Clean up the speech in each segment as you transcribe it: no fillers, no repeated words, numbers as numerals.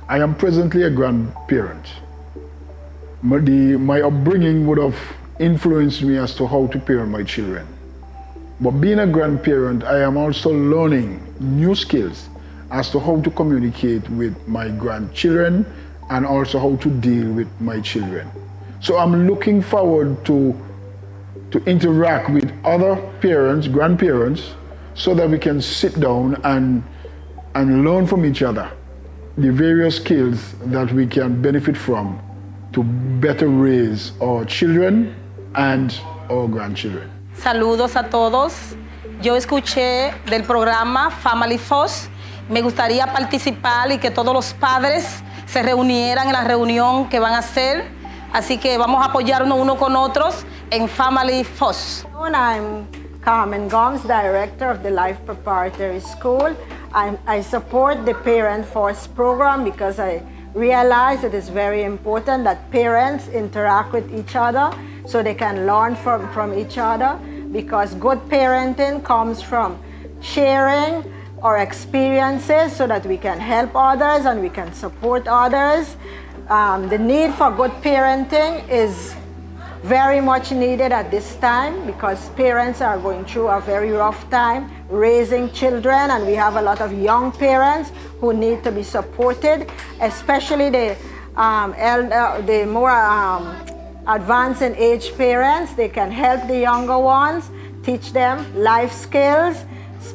I am presently a grandparent. My upbringing would have influenced me as to how to parent my children. But being a grandparent, I am also learning new skills as to how to communicate with my grandchildren and also how to deal with my children. So I'm looking forward to interact with other parents, grandparents, so that we can sit down and learn from each other the various skills that we can benefit from to better raise our children and our grandchildren. Saludos a todos. Yo escuché del programa Family First. Me gustaría participar y que todos los padres se reunieran en la reunión que van a hacer. Así que vamos a apoyarnos uno con otros en Family First. I'm Carmen Gomes, Director of the Life Preparatory School. I support the Parent First program because I realize it is very important that parents interact with each other so they can learn from each other, because good parenting comes from sharing our experiences so that we can help others and we can support others. The need for good parenting is very much needed at this time because parents are going through a very rough time raising children, and we have a lot of young parents who need to be supported, especially the more advanced in age parents. They can help the younger ones, teach them life skills,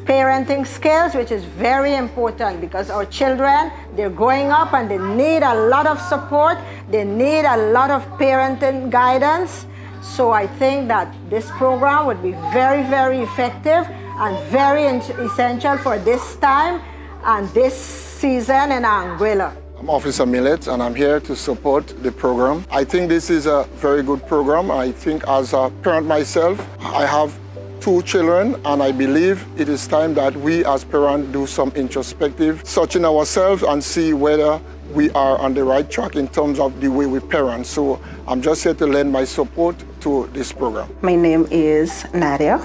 parenting skills, which is very important because our children, they're growing up and they need a lot of support. They need a lot of parenting guidance. So I think that this program would be very, very effective and very essential for this time and this season in Anguilla. I'm Officer Millet and I'm here to support the program. I think this is a very good program. I think as a parent myself, I have 2 children, and I believe it is time that we as parents do some introspective searching ourselves and see whether we are on the right track in terms of the way we parent. So I'm just here to lend my support to this program. My name is Nadia,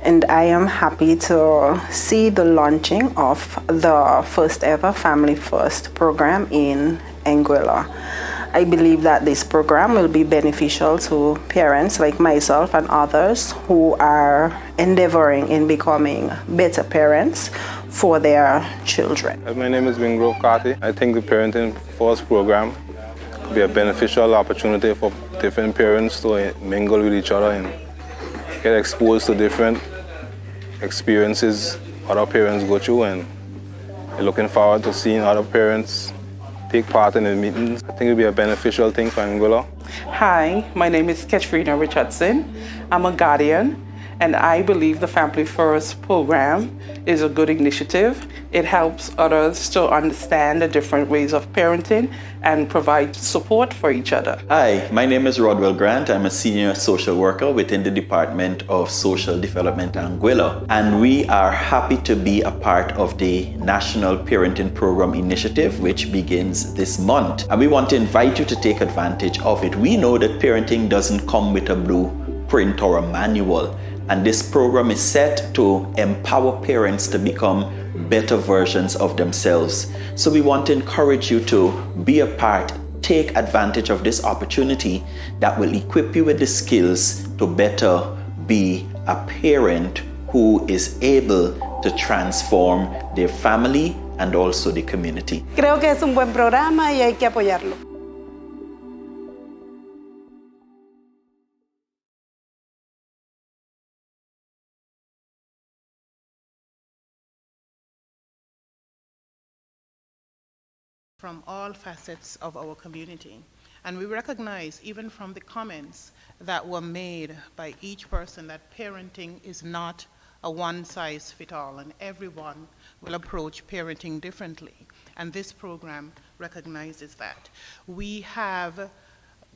and I am happy to see the launching of the first ever Family First program in Anguilla. I believe that this program will be beneficial to parents like myself and others who are endeavoring in becoming better parents for their children. My name is Wingrove Carty. I think the Parenting First program could be a beneficial opportunity for different parents to mingle with each other and get exposed to different experiences other parents go through, and looking forward to seeing other parents take part in the meetings. I think it'll be a beneficial thing for Anguilla. Hi, my name is Katrina Richardson. I'm a guardian, and I believe the Family First program is a good initiative. It helps others to understand the different ways of parenting and provide support for each other. Hi, my name is Rodwell Grant. I'm a senior social worker within the Department of Social Development Anguilla, and we are happy to be a part of the National Parenting Program Initiative, which begins this month. And we want to invite you to take advantage of it. We know that parenting doesn't come with a blueprint or a manual, and this program is set to empower parents to become better versions of themselves. So we want to encourage you to be a part, take advantage of this opportunity that will equip you with the skills to better be a parent who is able to transform their family and also the community. Creo que es un buen programa y hay que apoyarlo. From all facets of our community. And we recognize, even from the comments that were made by each person, that parenting is not a one-size-fits-all, and everyone will approach parenting differently. And this program recognizes that. We have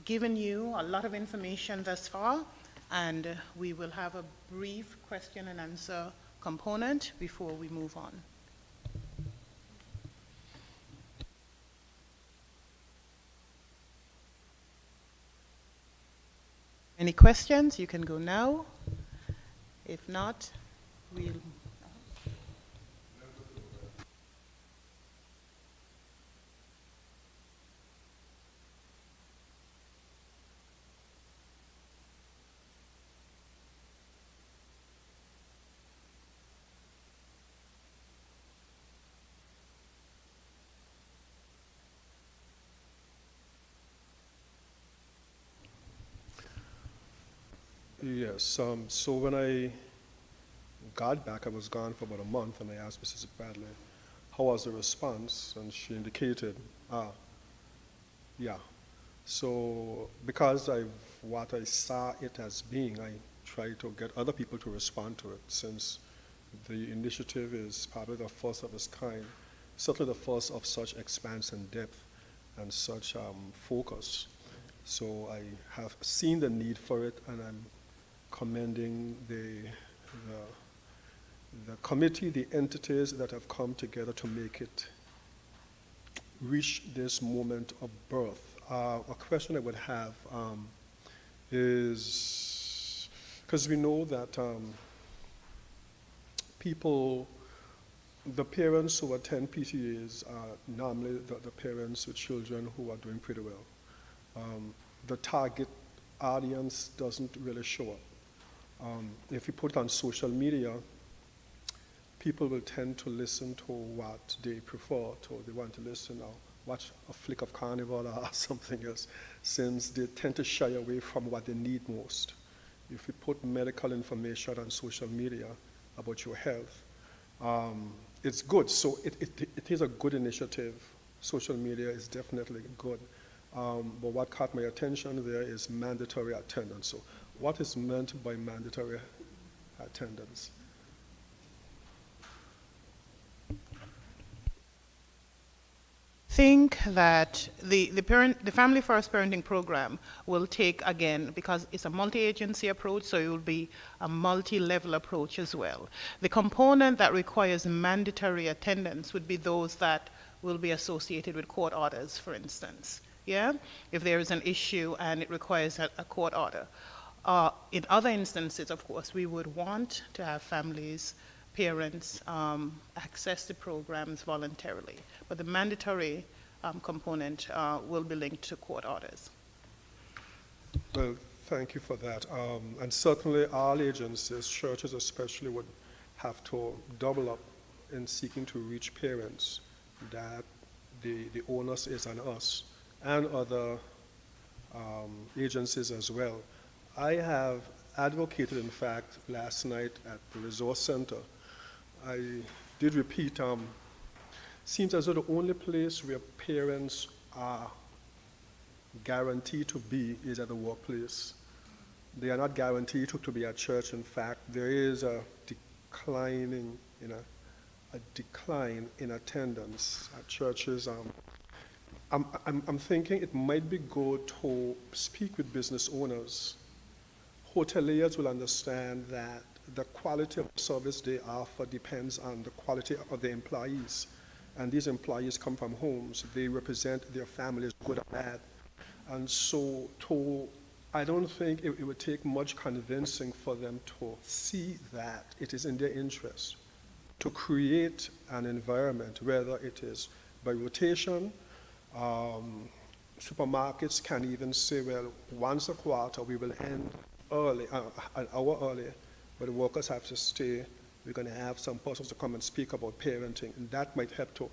given you a lot of information thus far, and we will have a brief question and answer component before we move on. Any questions? You can go now. If not, we'll... Yes. So when I got back, I was gone for about a month, and I asked Mrs. Bradley, how was the response? And she indicated, yeah. So because what I saw it as being, I tried to get other people to respond to it, since the initiative is probably the first of its kind, certainly the first of such expanse and depth and such focus. So I have seen the need for it, and I'm commending the committee, the entities that have come together to make it reach this moment of birth. A question I would have is, because we know that the parents who attend PTAs are normally the parents with children who are doing pretty well. The target audience doesn't really show up. If you put it on social media, people will tend to listen to what they prefer to. They want to listen or watch a flick of Carnival or something else, since they tend to shy away from what they need most. If you put medical information on social media about your health, it's good. So it is a good initiative. Social media is definitely good. But what caught my attention there is mandatory attendance. So what is meant by mandatory attendance? Think that the Family First Parenting Program will take, again, because it's a multi-agency approach, so it will be a multi-level approach as well. The component that requires mandatory attendance would be those that will be associated with court orders, for instance. Yeah, if there is an issue and it requires a court order. In other instances, of course, we would want to have families, parents access the programs voluntarily, but the mandatory component will be linked to court orders. Well, thank you for that. And certainly all agencies, churches especially, would have to double up in seeking to reach parents, that the onus is on us and other agencies as well. I have advocated, in fact, last night at the resource center. I did repeat, seems as though the only place where parents are guaranteed to be is at the workplace. They are not guaranteed to be at church. In fact, there is a decline in attendance at churches. I'm thinking it might be good to speak with business owners. Hoteliers will understand that the quality of service they offer depends on the quality of the employees. And these employees come from homes. They represent their families, good or bad. And so I don't think it would take much convincing for them to see that it is in their interest to create an environment, whether it is by rotation. Supermarkets can even say, well, once a quarter we will end early, an hour early, but the workers have to stay. We're going to have some persons to come and speak about parenting, and that might help to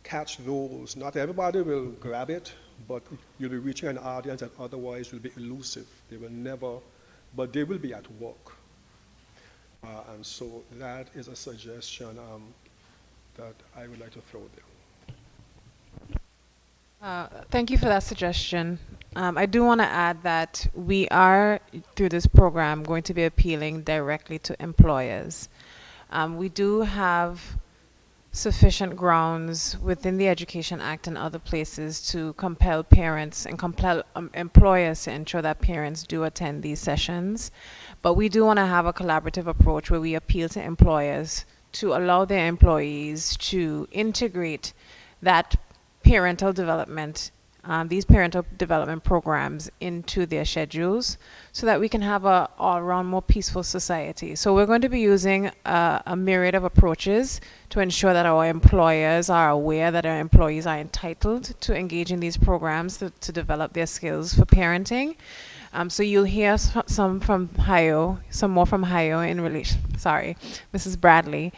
catch those. Not everybody will grab it, but you'll be reaching an audience that otherwise will be elusive. They will never, but they will be at work. And so that is a suggestion that I would like to throw there. Thank you for that suggestion. I do want to add that we are, through this program, going to be appealing directly to employers. We do have sufficient grounds within the Education Act and other places to compel parents and compel employers to ensure that parents do attend these sessions. But we do want to have a collaborative approach where we appeal to employers to allow their employees to integrate that parental development, these parental development programs into their schedules so that we can have a all-around more peaceful society. So we're going to be using a myriad of approaches to ensure that our employers are aware that our employees are entitled to engage in these programs to develop their skills for parenting. So you'll hear some from Hayo, some more from Hayo in relation, sorry, Mrs. Bradley.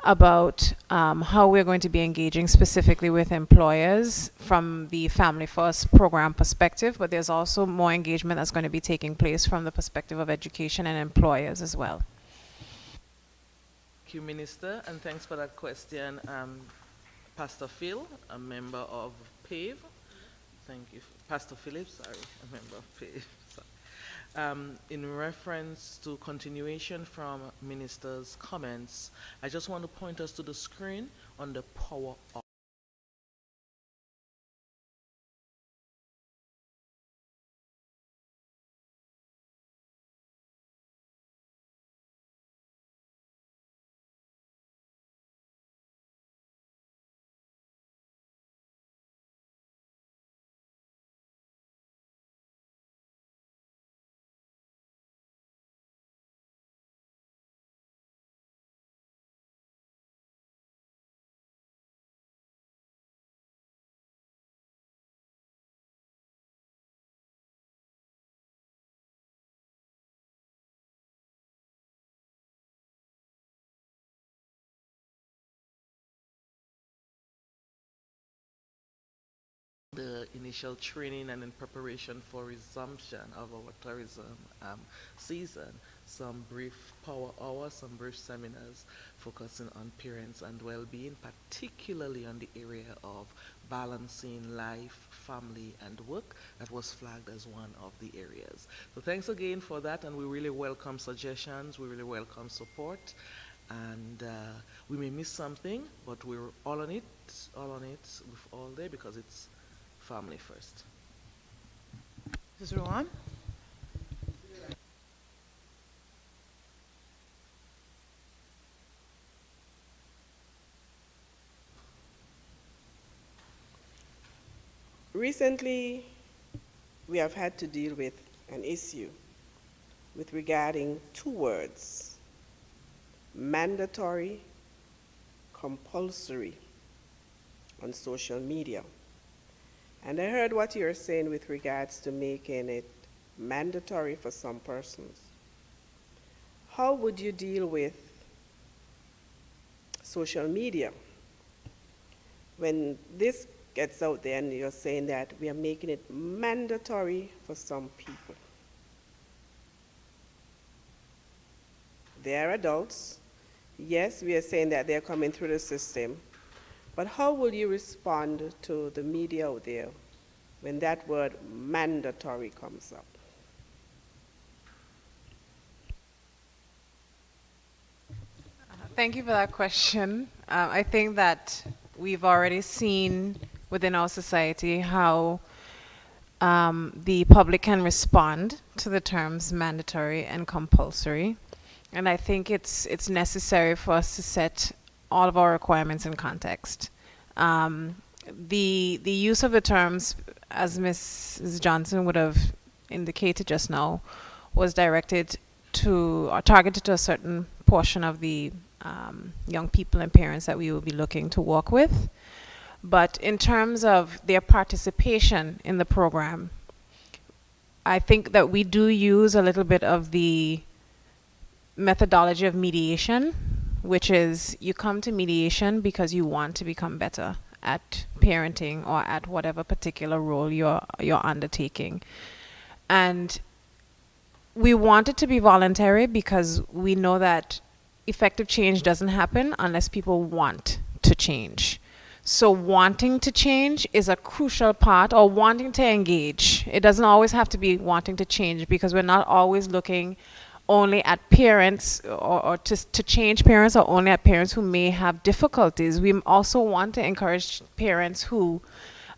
about how we're going to be engaging specifically with employers from the Family First program perspective, but there's also more engagement that's going to be taking place from the perspective of education and employers as well. Thank you, Minister, and thanks for that question. Pastor Phil, a member of PAVE. Thank you. Pastor Phillips, sorry, a member of PAVE. In reference to continuation from Minister's comments, I just want to point us to the screen on the power of the initial training and in preparation for resumption of our tourism season, some brief power hours, some brief seminars focusing on parents and well-being, particularly on the area of balancing life, family, and work. That was flagged as one of the areas. So thanks again for that, and we really welcome suggestions, we really welcome support, and we may miss something, but we're all on it with all day because it's family first. Mrs. Rowan? Recently, we have had to deal with an issue with regarding two words: mandatory, compulsory, on social media. And I heard what you're saying with regards to making it mandatory for some persons. How would you deal with social media when this gets out there and you're saying that we are making it mandatory for some people? They are adults. Yes, we are saying that they're coming through the system. But how will you respond to the media out there when that word mandatory comes up? Thank you for that question. I think that we've already seen within our society how the public can respond to the terms mandatory and compulsory. And I think it's necessary for us to set all of our requirements in context. The use of the terms, as Ms. Johnson would have indicated just now, was directed to or targeted to a certain portion of the young people and parents that we will be looking to work with. But in terms of their participation in the program, I think that we do use a little bit of the methodology of mediation, which is you come to mediation because you want to become better at parenting or at whatever particular role you're undertaking. And we want it to be voluntary because we know that effective change doesn't happen unless people want to change. So wanting to change is a crucial part, or wanting to engage. It doesn't always have to be wanting to change, because we're not always looking only at parents or to change parents, or only at parents who may have difficulties. We also want to encourage parents who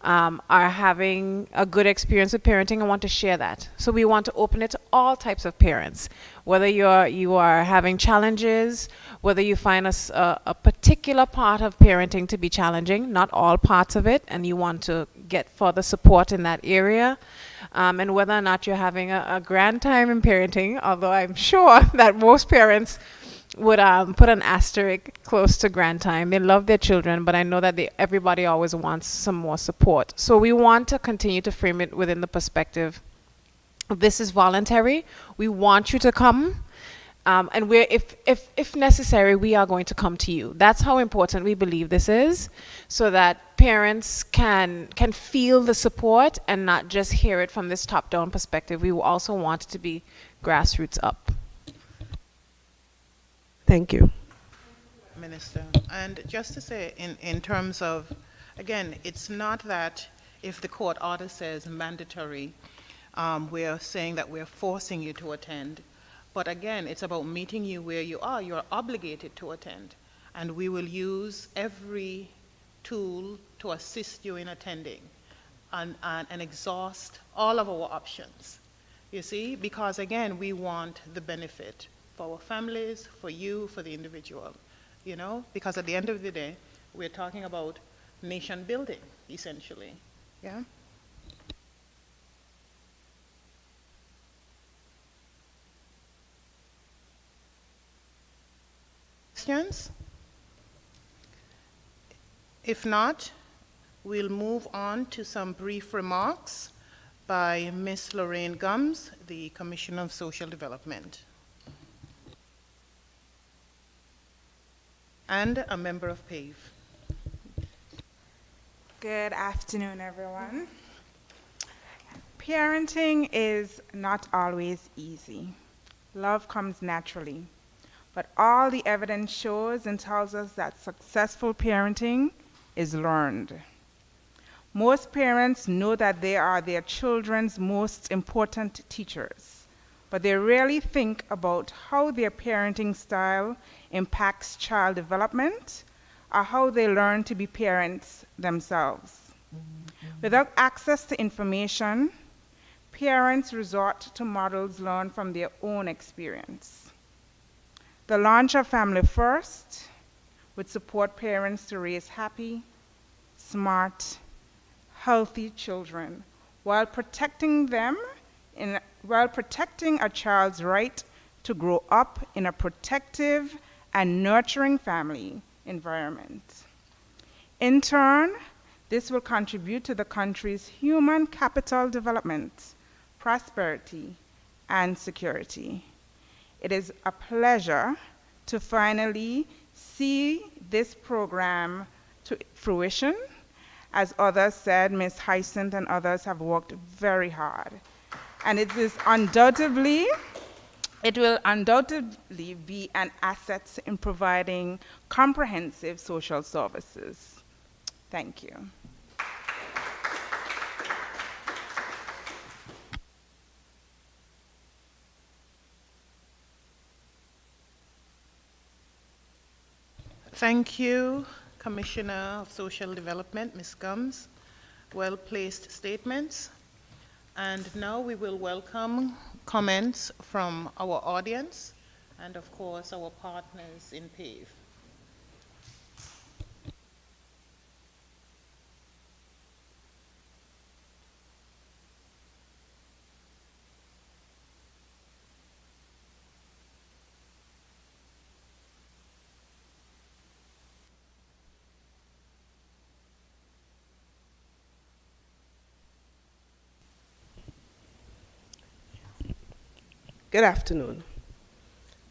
are having a good experience with parenting and want to share that. So we want to open it to all types of parents, whether you are having challenges, whether you find a particular part of parenting to be challenging, not all parts of it, and you want to get further support in that area. And whether or not you're having a grand time in parenting, although I'm sure that most parents would put an asterisk close to grand time. They love their children, but I know that everybody always wants some more support. So we want to continue to frame it within the perspective, this is voluntary. We want you to come, And we're, if necessary, we are going to come to you. That's how important we believe this is, so that parents can feel the support and not just hear it from this top-down perspective. We also want it to be grassroots up. Thank you. Minister. And just to say, in terms of, again, it's not that if the court order says mandatory, we're saying that we're forcing you to attend. But again, it's about meeting you where you are. You're obligated to attend. And we will use every tool to assist you in attending and exhaust all of our options. You see? Because again, we want the benefit for our families, for you, for the individual. You know? Because at the end of the day, we're talking about nation building, essentially. Yeah? Questions? If not, we'll move on to some brief remarks by Ms. Lorraine Gums, the Commissioner of Social Development, and a member of PAVE. Good afternoon, everyone. Parenting is not always easy. Love comes naturally. But all the evidence shows and tells us that successful parenting is learned. Most parents know that they are their children's most important teachers, but they rarely think about how their parenting style impacts child development or how they learn to be parents themselves. Without access to information, parents resort to models learned from their own experience. The launch of Family First would support parents to raise happy, smart, healthy children while protecting a child's right to grow up in a protective and nurturing family environment. In turn, this will contribute to the country's human capital development, prosperity, and security. It is a pleasure to finally see this program to fruition. As others said, Ms. Hyacinth and others have worked very hard. And it will undoubtedly be an asset in providing comprehensive social services. Thank you. Thank you, Commissioner of Social Development, Ms. Gums. Well-placed statements. And now we will welcome comments from our audience and, of course, our partners in PAVE. Good afternoon.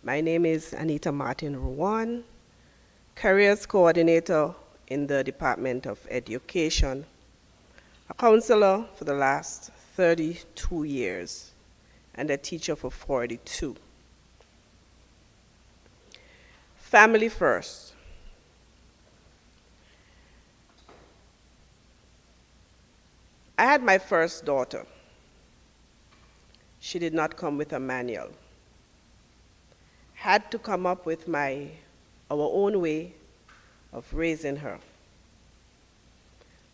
My name is Anita Martin Ruan, Careers Coordinator in the Department of Education, a counselor for the last 32 years, and a teacher for 42. Family first. I had my first daughter. She did not come with a manual. Had to come up with our own way of raising her.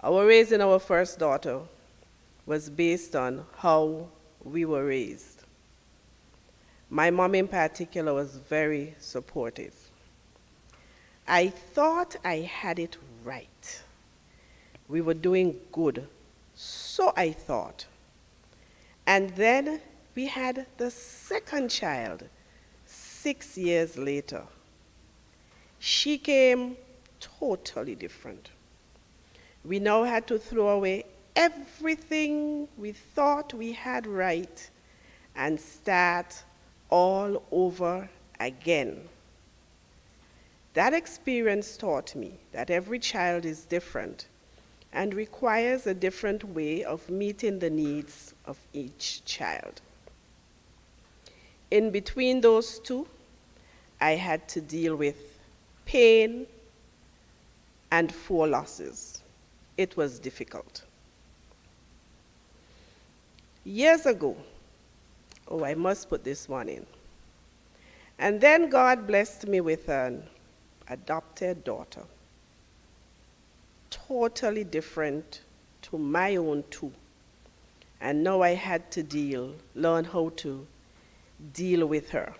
Our raising our first daughter was based on how we were raised. My mom in particular was very supportive. I thought I had it right. We were doing good, so I thought. And then we had the second child 6 years later. She came totally different. We now had to throw away everything we thought we had right and start all over again. That experience taught me that every child is different and requires a different way of meeting the needs of each child. In between those two, I had to deal with pain and 4 losses. It was difficult. Years ago, I must put this one in. And then God blessed me with an adopted daughter, totally different to my own 2. And now I had to learn how to deal with her.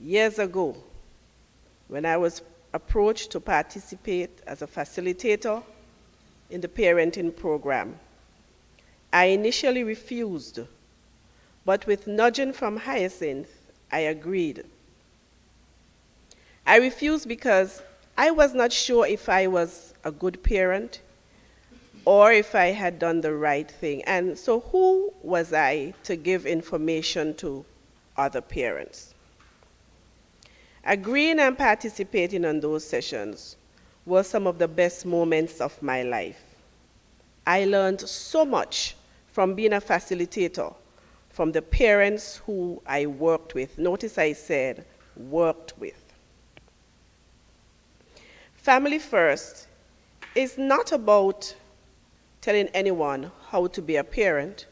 Years ago, when I was approached to participate as a facilitator in the parenting program, I initially refused, but with nudging from Hyacinth, I agreed. I refused because I was not sure if I was a good parent or if I had done the right thing. And so who was I to give information to other parents? Agreeing and participating in those sessions were some of the best moments of my life. I learned so much from being a facilitator, from the parents who I worked with. Notice I said worked with. Family First is not about telling anyone how to be a parent,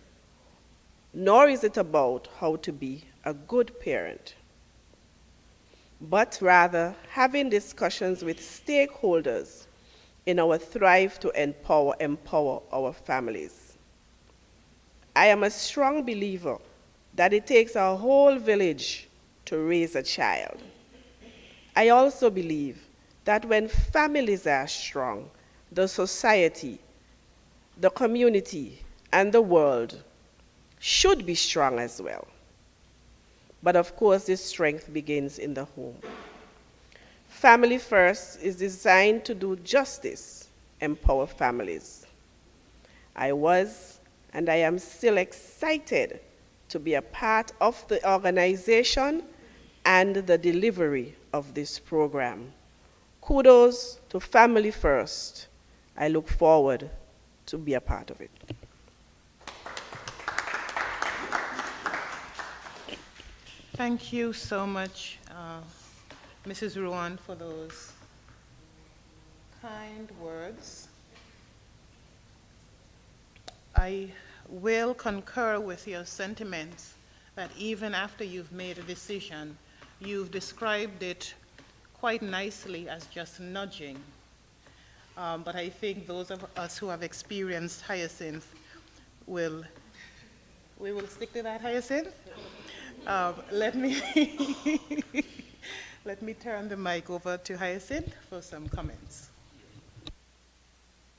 nor is it about how to be a good parent, but rather having discussions with stakeholders in our thrive to empower our families. I am a strong believer that it takes a whole village to raise a child. I also believe that when families are strong, the society, the community, and the world should be strong as well. But of course, this strength begins in the home. Family First is designed to do justice, empower families. I was, and I am still excited to be a part of the organization and the delivery of this program. Kudos to Family First. I look forward to be a part of it. Thank you so much, Mrs. Ruan, for those kind words. I will concur with your sentiments that even after you've made a decision, you've described it quite nicely as just nudging. But I think those of us who have experienced Hyacinth we will stick to that, Hyacinth? Let me turn the mic over to Hyacinth for some comments.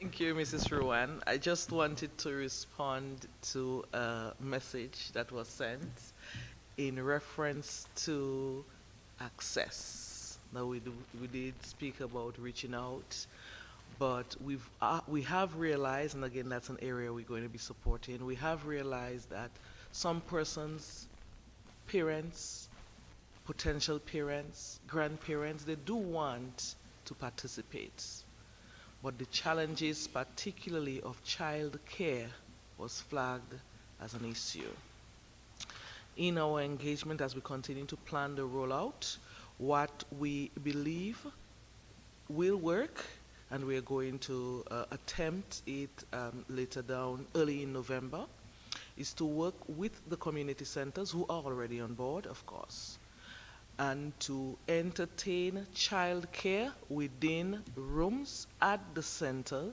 Thank you, Mrs. Ruan. I just wanted to respond to a message that was sent in reference to access. Now, we did speak about reaching out, but we have realized, and again, that's an area we're going to be supporting, we have realized that some persons, parents, potential parents, grandparents, they do want to participate. But the challenges, particularly of child care, was flagged as an issue. In our engagement as we continue to plan the rollout, what we believe will work, and we're going to attempt it later down, early in November, is to work with the community centers who are already on board, of course, and to entertain child care within rooms at the center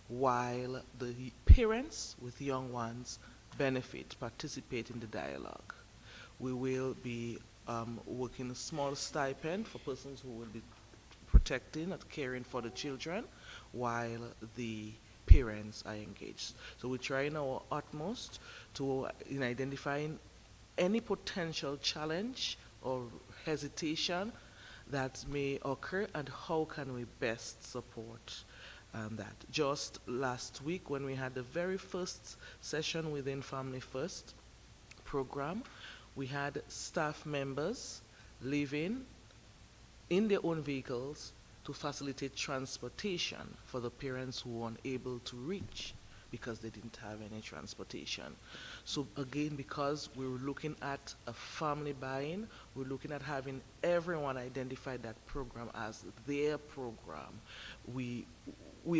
while the parents with young ones participate in the dialogue. We will be working a small stipend for persons who will be protecting and caring for the children while the parents are engaged. So we're trying our utmost to in identifying any potential challenge or hesitation that may occur and how can we best support that. Just last week when we had the very first session within Family First program, We had staff members living in their own vehicles to facilitate transportation for the parents who were unable to reach because they didn't have any transportation. So again, because we were looking at a family buy-in, we're looking at having everyone identify that program as their program. We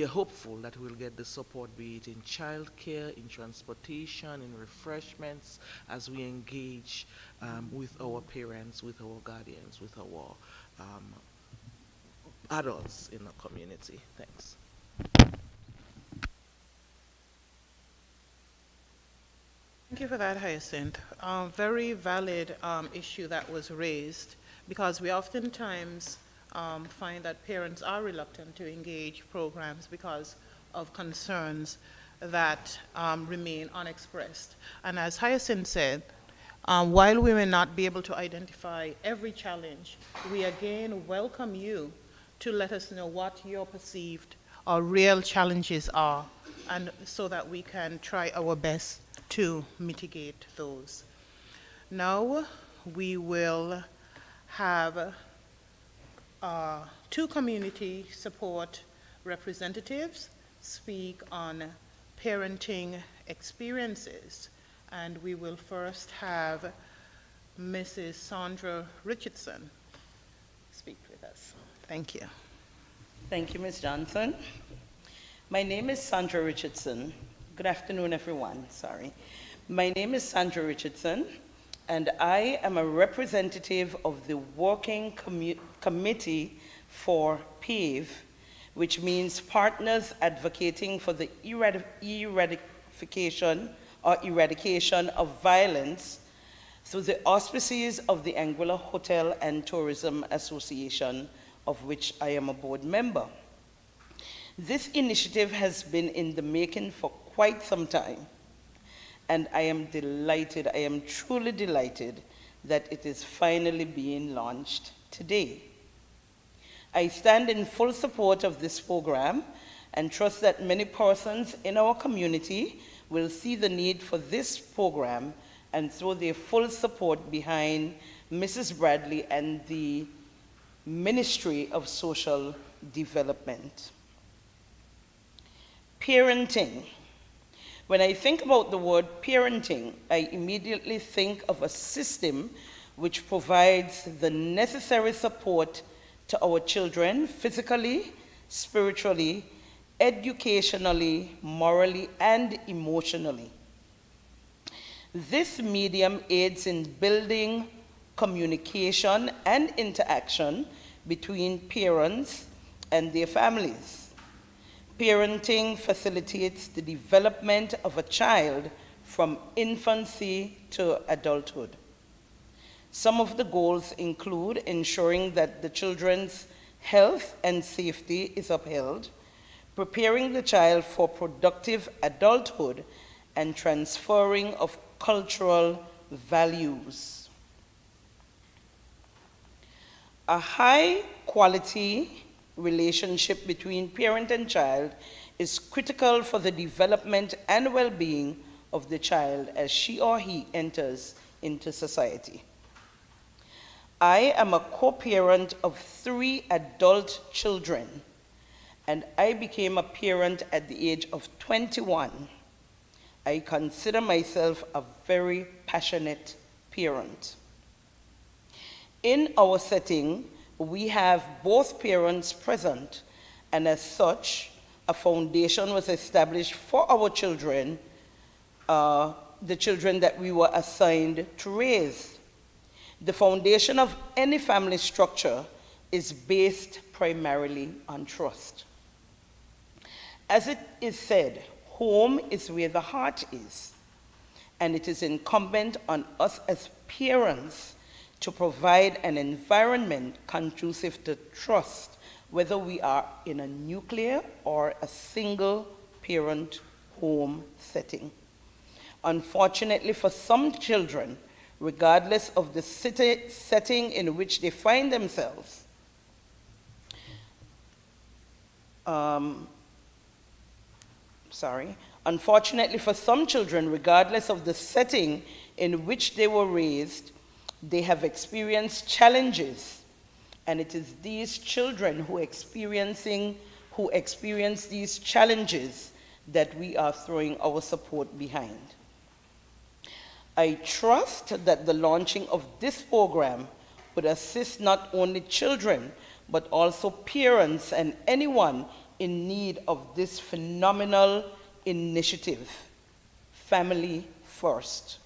are hopeful that we'll get the support, be it in childcare, in transportation, in refreshments, as we engage with our parents, with our guardians, with our adults in the community. Thanks. Thank you for that, Hyacinth. Very valid issue that was raised, because we oftentimes find that parents are reluctant to engage programs because of concerns that remain unexpressed. And as Hyacinth said, while we may not be able to identify every challenge, we again welcome you to let us know what your perceived or real challenges are, and so that we can try our best to mitigate those. Now we will have two community support representatives speak on parenting experiences. And we will first have Mrs. Sandra Richardson speak with us. Thank you. Thank you, Ms. Johnson. My name is Sandra Richardson. Good afternoon, everyone. Sorry. My name is Sandra Richardson, and I am a representative of the Working Committee for PAVE, which means Partners Advocating for the Eradication of Violence, through the auspices of the Anguilla Hotel and Tourism Association, of which I am a board member. This initiative has been in the making for quite some time, and I am delighted, I am truly delighted that it is finally being launched today. I stand in full support of this program and trust that many persons in our community will see the need for this program and throw their full support behind Mrs. Bradley and the Ministry of Social Development. Parenting. When I think about the word parenting, I immediately think of a system which provides the necessary support to our children physically, spiritually, educationally, morally, and emotionally. This medium aids in building communication and interaction between parents and their families. Parenting facilitates the development of a child from infancy to adulthood. Some of the goals include ensuring that the children's health and safety is upheld, preparing the child for productive adulthood, and transferring of cultural values. A high-quality relationship between parent and child is critical for the development and well-being of the child as she or he enters into society. I am a co-parent of 3 adult children, and I became a parent at the age of 21. I consider myself a very passionate parent. In our setting, we have both parents present, and as such, a foundation was established for our children, the children that we were assigned to raise. The foundation of any family structure is based primarily on trust. As it is said, home is where the heart is, and it is incumbent on us as parents to provide an environment conducive to trust, whether we are in a nuclear or a single parent home setting. Unfortunately, for some children, regardless of the setting in which they find themselves, Unfortunately for some children, regardless of the setting in which they were raised, they have experienced challenges, and it is these children who experience these challenges that we are throwing our support behind. I trust that the launching of this program would assist not only children, but also parents and anyone in need of this phenomenal initiative, Family First.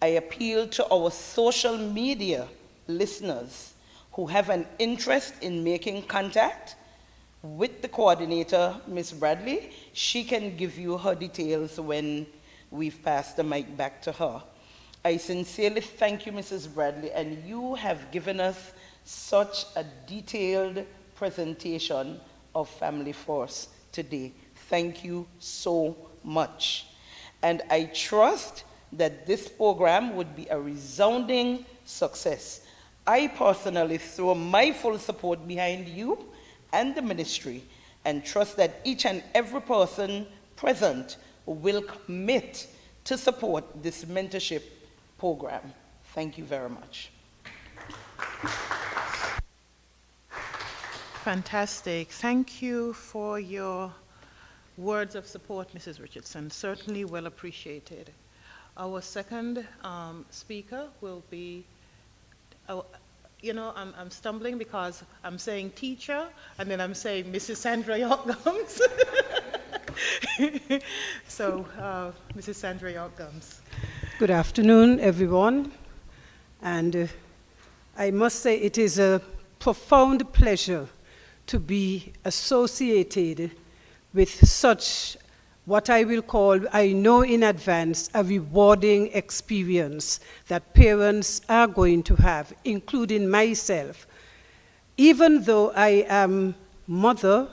I appeal to our social media listeners who have an interest in making contact with the coordinator, Ms. Bradley. She can give you her details when we've passed the mic back to her. I sincerely thank you, Mrs. Bradley, and you have given us such a detailed presentation of Family First today. Thank you so much. And I trust that this program would be a resounding success. I personally throw my full support behind you and the ministry, and trust that each and every person present will commit to support this mentorship program. Thank you very much. Fantastic. Thank you for your words of support, Mrs. Richardson. Certainly well appreciated. Our second speaker will be, I'm stumbling because I'm saying teacher, and then I'm saying Mrs. Sandra York-Gums. So, Mrs. Sandra York-Gums. Good afternoon, everyone. And I must say it is a profound pleasure to be associated with such, what I will call, I know in advance, a rewarding experience that parents are going to have, including myself. Even though I am mother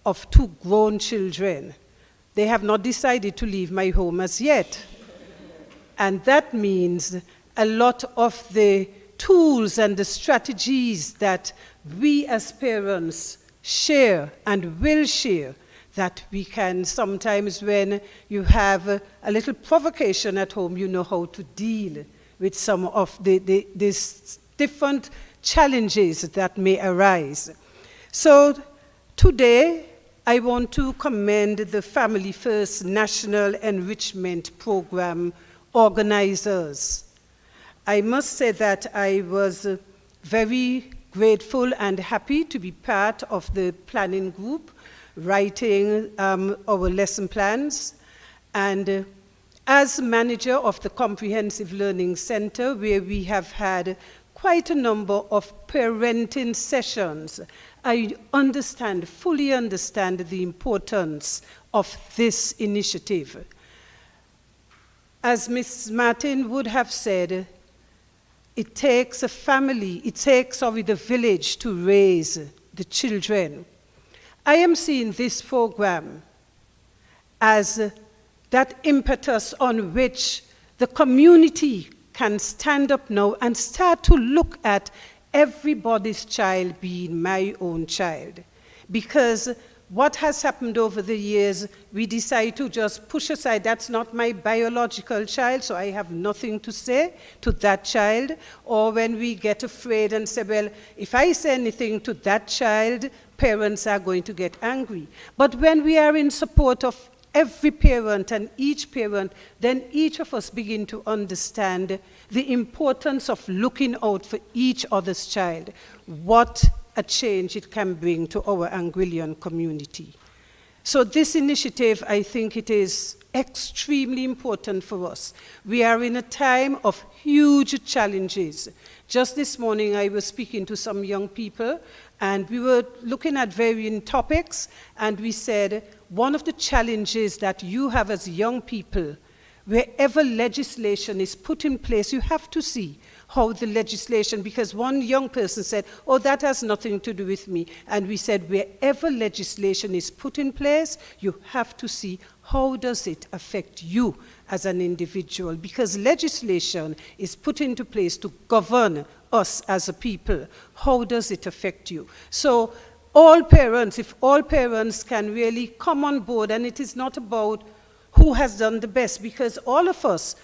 of 2 grown children, they have not decided to leave my home as yet. And that means a lot of the tools and the strategies that we as parents share and will share, that we can sometimes, when you have a little provocation at home, you know how to deal with some of these different challenges that may arise. So today, I want to commend the Family First National Enrichment Program organizers. I must say that I was very grateful and happy to be part of the planning group, writing our lesson plans. And as manager of the Comprehensive Learning Center, where we have had quite a number of parenting sessions, I fully understand the importance of this initiative. As Ms. Martin would have said, it takes a family, the village to raise the children. I am seeing this program as that impetus on which the community can stand up now and start to look at everybody's child being my own child. Because what has happened over the years, we decide to just push aside, that's not my biological child, so I have nothing to say to that child. Or when we get afraid and say, well, if I say anything to that child, parents are going to get angry. But when we are in support of every parent and each parent, then each of us begin to understand the importance of looking out for each other's child. What a change it can bring to our Anguillan community. So this initiative, I think it is extremely important for us. We are in a time of huge challenges. Just this morning, I was speaking to some young people, and we were looking at varying topics, and we said, one of the challenges that you have as young people, wherever legislation is put in place, you have to see how the legislation, because one young person said, oh, that has nothing to do with me. And we said, wherever legislation is put in place, you have to see how does it affect you as an individual, because legislation is put into place to govern us as a people. How does it affect you? So all parents, if all parents can really come on board, and it is not about who has done the best, because all of us,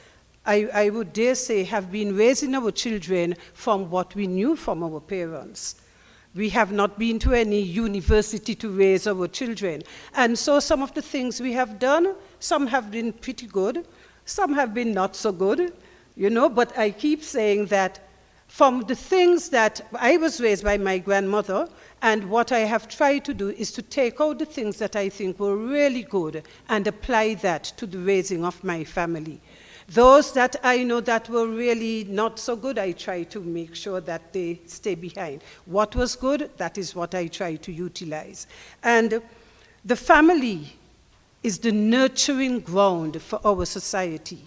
I would dare say, have been raising our children from what we knew from our parents. We have not been to any university to raise our children. And so some of the things we have done, some have been pretty good, some have been not so good, you know, but I keep saying that from the things that I was raised by my grandmother, and what I have tried to do is to take out the things that I think were really good and apply that to the raising of my family. Those that I know that were really not so good, I try to make sure that they stay behind. What was good, that is what I try to utilize. And the family is the nurturing ground for our society.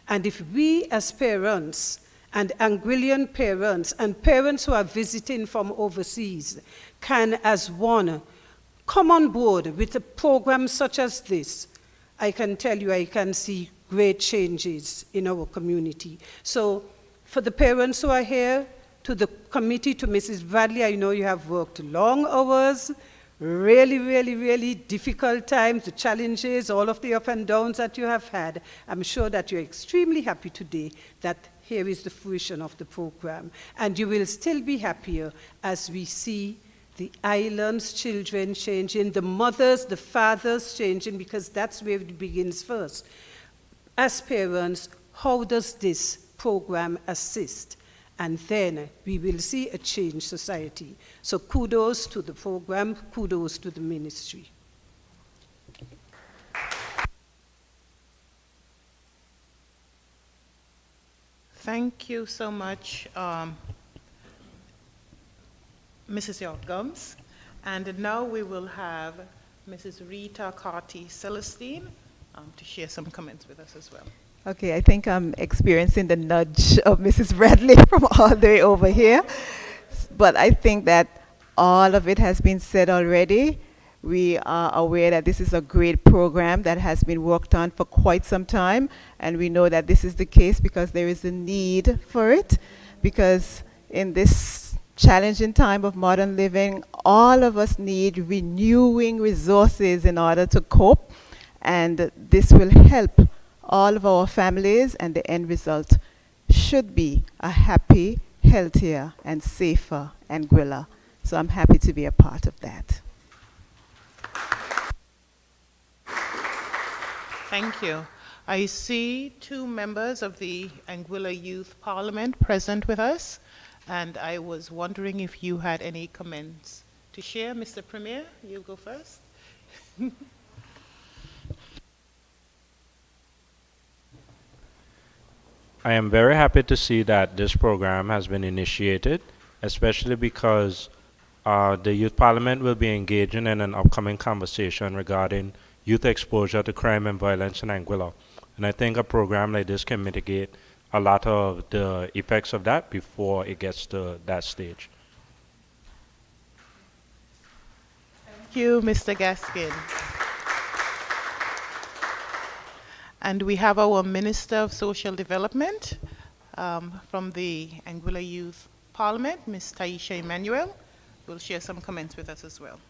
And if we as parents, and Anguillan parents, and parents who are visiting from overseas, can as one come on board with a program such as this, I can tell you I can see great changes in our community. So for the parents who are here, to the committee, to Mrs. Bradley, I know you have worked long hours, really, really, really difficult times, the challenges, all of the up and downs that you have had. I'm sure that you're extremely happy today that here is the fruition of the program. And you will still be happier as we see the island's children changing, the mothers, the fathers changing, because that's where it begins first. As parents, how does this program assist? And then we will see a changed society. So kudos to the program, kudos to the ministry. Thank you so much, Mrs. York Gums. And now we will have Mrs. Rita Carty-Celestine to share some comments with us as well. Okay, I think I'm experiencing the nudge of Mrs. Bradley from all the way over here. But I think that all of it has been said already. We are aware that this is a great program that has been worked on for quite some time. And we know that this is the case because there is a need for it. Because in this challenging time of modern living, all of us need renewing resources in order to cope. And this will help all of our families, and the end result should be a happy, healthier, and safer Anguilla. So I'm happy to be a part of that. Thank you. I see two members of the Anguilla Youth Parliament present with us, and I was wondering if you had any comments to share. Mr. Premier, you go first. I am very happy to see that this program has been initiated, especially because the Youth Parliament will be engaging in an upcoming conversation regarding youth exposure to crime and violence in Anguilla. And I think a program like this can mitigate a lot of the effects of that before it gets to that stage. Thank you, Mr. Gaskin. And we have our Minister of Social Development from the Anguilla Youth Parliament, Ms. Taisha Emmanuel, who will share some comments with us as well.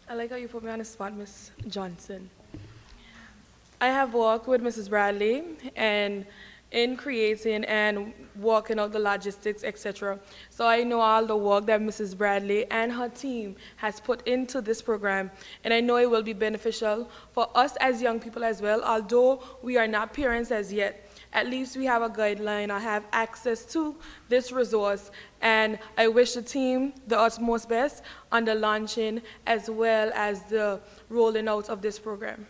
I like how you put me on the spot, Ms. Johnson. I have worked with Mrs. Bradley and in creating and working out the logistics, etc. So I know all the work that Mrs. Bradley and her team has put into this program, and I know it will be beneficial for us as young people as well. Although we are not parents as yet, at least we have a guideline or have access to this resource, and I wish the team the utmost best on the launching as well as the rolling out of this program.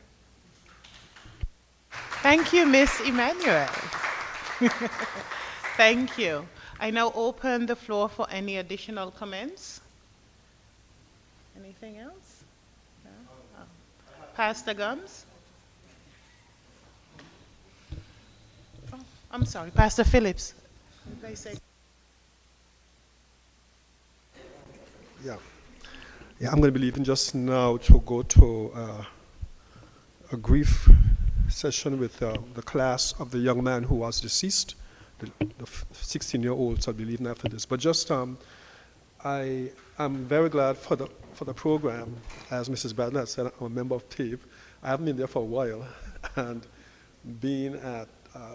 Thank you, Ms. Emmanuel. Thank you. I now open the floor for any additional comments. Anything else? No? Oh. Pastor Gums? Oh, I'm sorry, Pastor Phillips. What did I say? Yeah, I'm going to be leaving just now to go to a grief session with the class of the young man who was deceased the 16-year-olds, I'll be leaving after this. But just, I am very glad for the program. As Mrs. Bradley has said, I'm a member of TAPE. I haven't been there for a while, and being at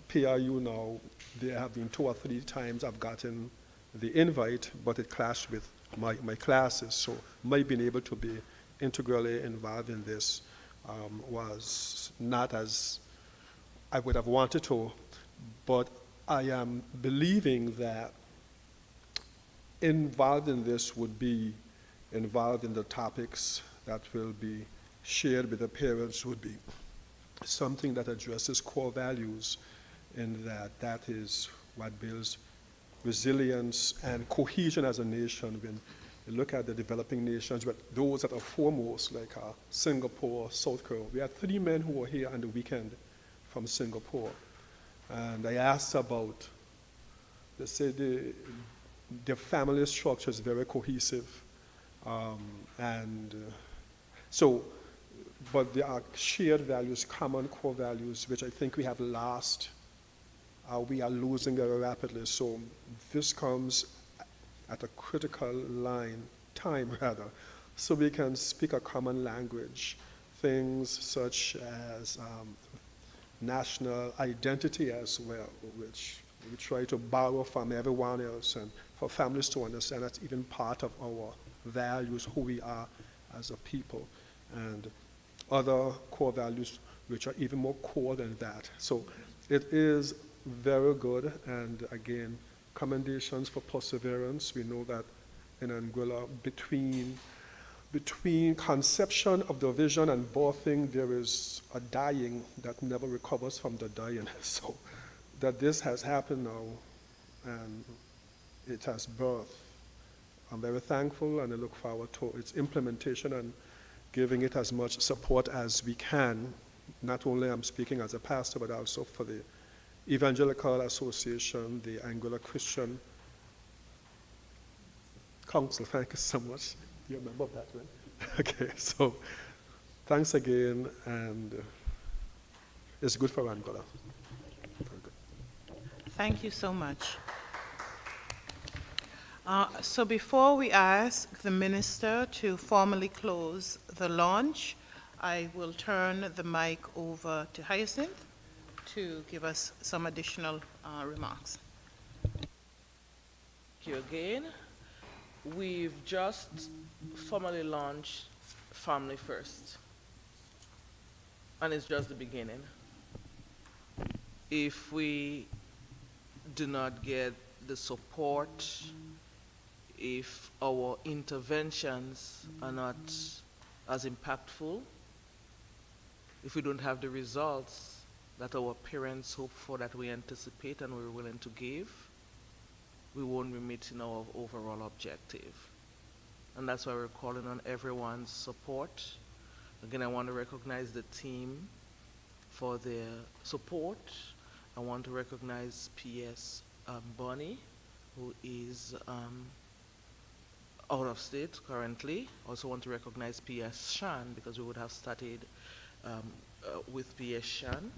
PRU now, there have been 2 or 3 times I've gotten the invite, but it clashed with my classes. So my being able to be integrally involved in this was not as I would have wanted to, but I am believing that involved in this would be involved in the topics that will be shared with the parents, would be something that addresses core values, and that is what builds resilience and cohesion as a nation. When you look at the developing nations, but those that are foremost, like Singapore, South Korea. We had 3 men who were here on the weekend from Singapore. And I asked about, they said their family structure is very cohesive. But there are shared values, common core values, which I think we have lost. We are losing very rapidly. So this comes at a critical time, so we can speak a common language. Things such as national identity as well, which we try to borrow from everyone else, and for families to understand that's even part of our values, who we are as a people, and other core values which are even more core than that. So it is very good, and again, commendations for perseverance. We know that in Anguilla, between conception of the vision and birthing, there is a dying that never recovers from the dying. So that this has happened now, and it has birthed. I'm very thankful, and I look forward to its implementation and giving it as much support as we can. Not only I'm speaking as a pastor, but also for the Evangelical Association, the Anguilla Christian Council. Thank you so much. You remember that, right? Okay, so thanks again, and it's good for Anguilla. Very good. Thank you so much. So before we ask the minister to formally close the launch, I will turn the mic over to Hyacinth to give us some additional remarks. Thank you again. We've just formally launched Family First, and it's just the beginning. If we do not get the support, if our interventions are not as impactful, if we don't have the results that our parents hope for, that we anticipate and we're willing to give, we won't be meeting our overall objective. And that's why we're calling on everyone's support. Again, I want to recognize the team for their support. I want to recognize P.S. Bonnie, who is out of state currently. Also want to recognize P.S. Shan, because we would have started with P.S. Shan.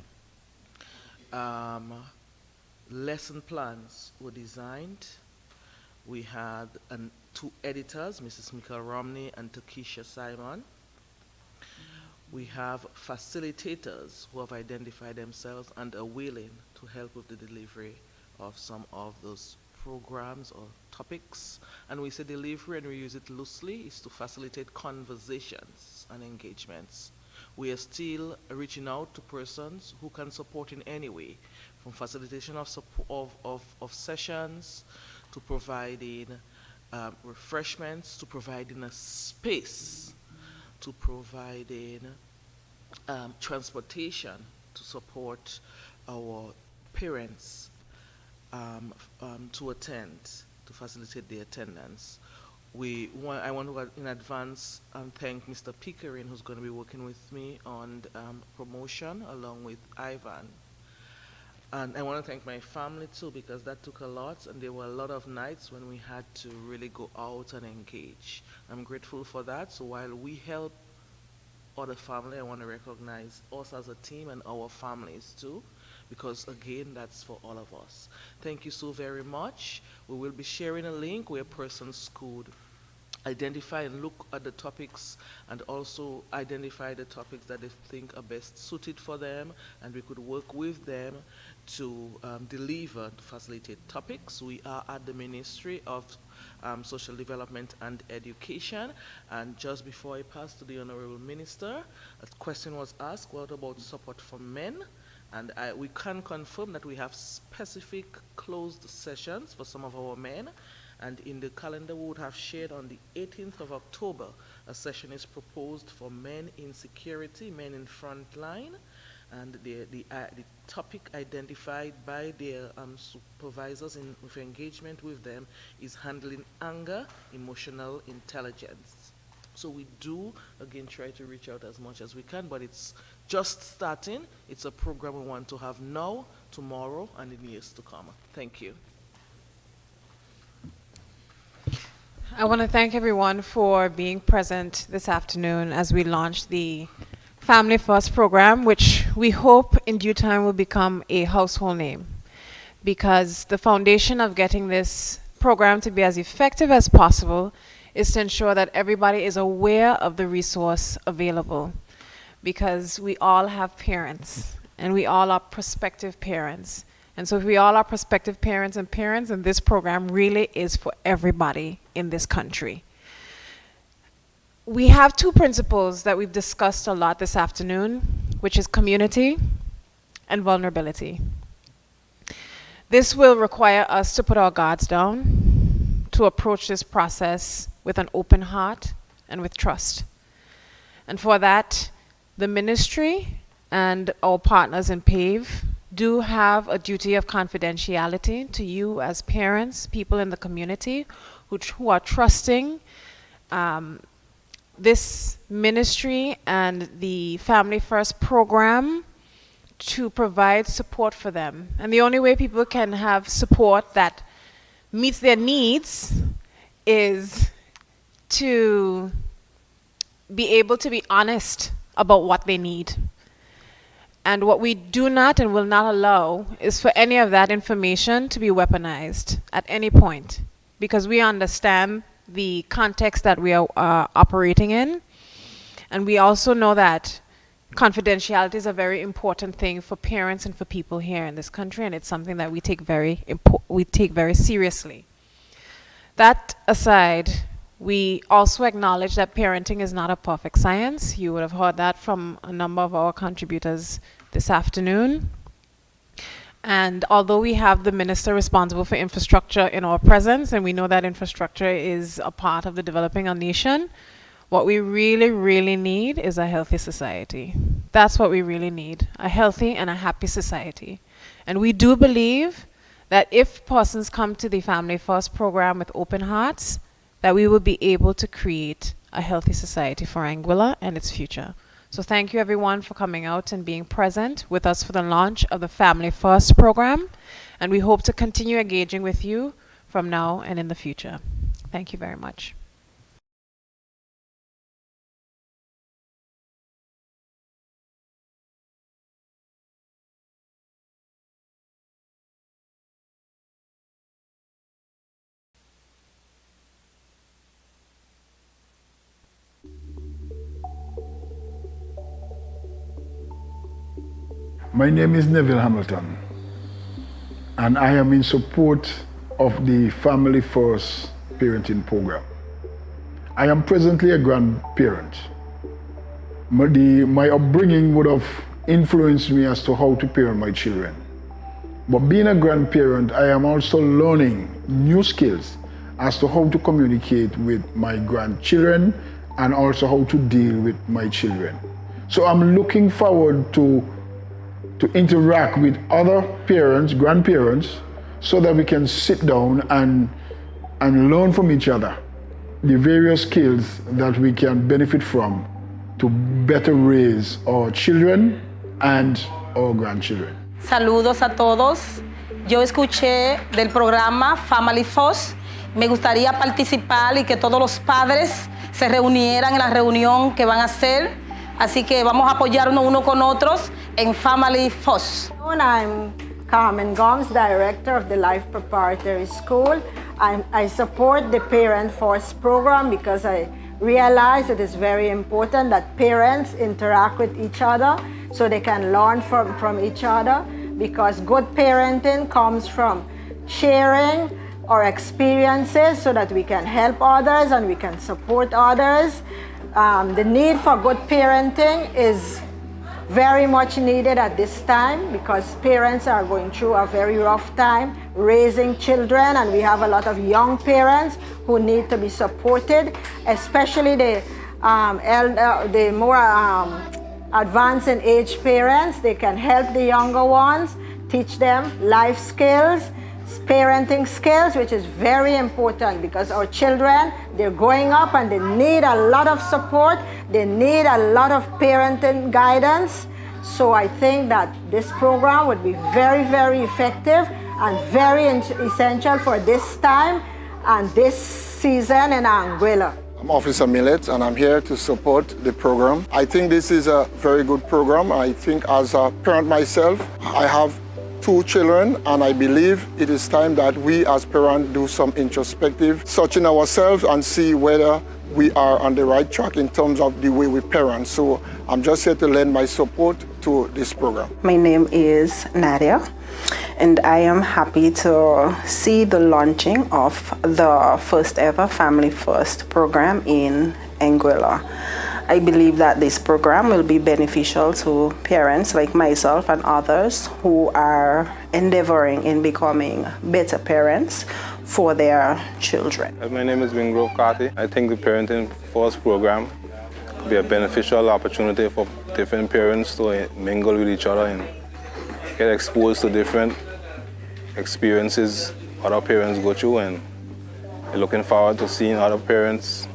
Lesson plans were designed. We had 2 editors, Mrs. Mika Romney and Takesha Simon. We have facilitators who have identified themselves and are willing to help with the delivery of some of those programs or topics. And we say delivery, and we use it loosely, is to facilitate conversations and engagements. We are still reaching out to persons who can support in any way, from facilitation of sessions, to providing refreshments, to providing a space, to providing transportation to support our parents to attend, to facilitate the attendance. I want to in advance thank Mr. Pickering, who's going to be working with me on promotion along with Ivan. And I want to thank my family too, because that took a lot, and there were a lot of nights when we had to really go out and engage. I'm grateful for that. So while we help other family, I want to recognize us as a team and our families too, because again, that's for all of us. Thank you so very much. We will be sharing a link where persons could identify and look at the topics and also identify the topics that they think are best suited for them, and we could work with them to deliver, to facilitate topics. We are at the Ministry of Social Development and Education, and just before I pass to the Honourable Minister, a question was asked, what about support for men? And we can confirm that we have specific closed sessions for some of our men. And in the calendar we would have shared on the 18th of October, a session is proposed for men in security, men in front line. And the topic identified by their supervisors with engagement with them is handling anger, emotional intelligence. So we do, again, try to reach out as much as we can, but it's just starting. It's a program we want to have now, tomorrow, and in years to come. Thank you. I want to thank everyone for being present this afternoon as we launch the Family First program, which we hope in due time will become a household name, because the foundation of getting this program to be as effective as possible is to ensure that everybody is aware of the resource available, because we all have parents and we all are prospective parents. And so if we all are prospective parents, and this program really is for everybody in this country. We have two principles that we've discussed a lot this afternoon, which is community and vulnerability. This will require us to put our guards down, to approach this process with an open heart and with trust. And for that, the ministry and our partners in PAVE do have a duty of confidentiality to you as parents, people in the community who are trusting this ministry and the Family First program to provide support for them. And the only way people can have support that meets their needs is to be able to be honest about what they need. And what we do not and will not allow is for any of that information to be weaponized at any point, because we understand the context that we are operating in. And we also know that confidentiality is a very important thing for parents and for people here in this country, and it's something that we take very seriously. That aside, we also acknowledge that parenting is not a perfect science. You would have heard that from a number of our contributors this afternoon. And although we have the minister responsible for infrastructure in our presence, and we know that infrastructure is a part of the developing our nation, what we really, really need is a healthy society. That's what we really need, a healthy and a happy society. And we do believe that if persons come to the Family First program with open hearts, that we will be able to create a healthy society for Anguilla and its future. So thank you everyone for coming out and being present with us for the launch of the Family First program. And we hope to continue engaging with you from now and in the future. Thank you very much. My name is Neville Hamilton, and I am in support of the Family First parenting program. I am presently a grandparent. My upbringing would have influenced me as to how to parent my children. But being a grandparent, I am also learning new skills as to how to communicate with my grandchildren and also how to deal with my children. So I'm looking forward to interact with other parents, grandparents, so that we can sit down and learn from each other the various skills that we can benefit from to better raise our children and our grandchildren. Saludos a todos. Yo escuché del programa Family First. Me gustaría participar y que todos los padres se reunieran en la reunión que van a hacer. Así que vamos a apoyarnos unos con otros. en Family First. I'm Carmen Gomes, Director of the Life Preparatory School. I support the Parent First program because I realize it is very important that parents interact with each other so they can learn from each other, because good parenting comes from sharing our experiences so that we can help others and we can support others. The need for good parenting is very much needed at this time because parents are going through a very rough time raising children, and we have a lot of young parents who need to be supported, especially the more advanced in age parents. They can help the younger ones, teach them life skills, parenting skills, which is very important because our children, they're growing up and they need a lot of support. They need a lot of parenting guidance. So I think that this program would be very, very effective and very essential for this time and this season in Anguilla. I'm Officer Millet and I'm here to support the program. I think this is a very good program. I think as a parent myself, I have 2 children, and I believe it is time that we as parents do some introspective searching ourselves and see whether we are on the right track in terms of the way we parent. So I'm just here to lend my support to this program. My name is Nadia, and I am happy to see the launching of the first ever Family First program in Anguilla. I believe that this program will be beneficial to parents like myself and others who are endeavoring in becoming better parents for their children. My name is Wingrove Carty. I think the Parenting First program could be a beneficial opportunity for different parents to mingle with each other and get exposed to different experiences other parents go through, and looking forward to seeing other parents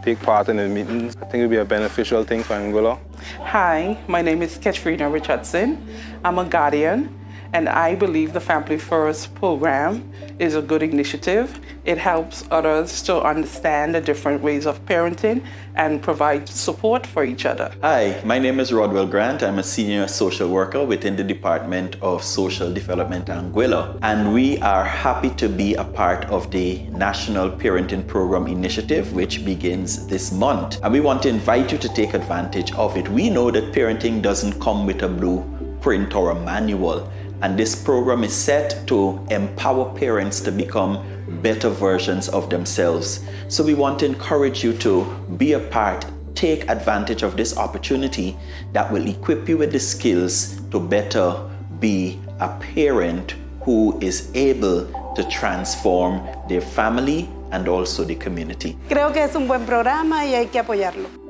take part in the meetings. I think it would be a beneficial thing for Anguilla. Hi, my name is Kentish-Rogers. I'm a guardian, and I believe the Family First program is a good initiative. It helps others to understand the different ways of parenting and provide support for each other. Hi, my name is Rodwell Grant. I'm a senior social worker within the Department of Social Development Anguilla, and we are happy to be a part of the National Parenting Program Initiative, which begins this month. And we want to invite you to take advantage of it. We know that parenting doesn't come with a blueprint or a manual, and this program is set to empower parents to become better versions of themselves. So we want to encourage you to be a part, take advantage of this opportunity that will equip you with the skills to better be a parent who is able to transform their family and also the community. Creo que es un buen programa y hay que apoyarlo.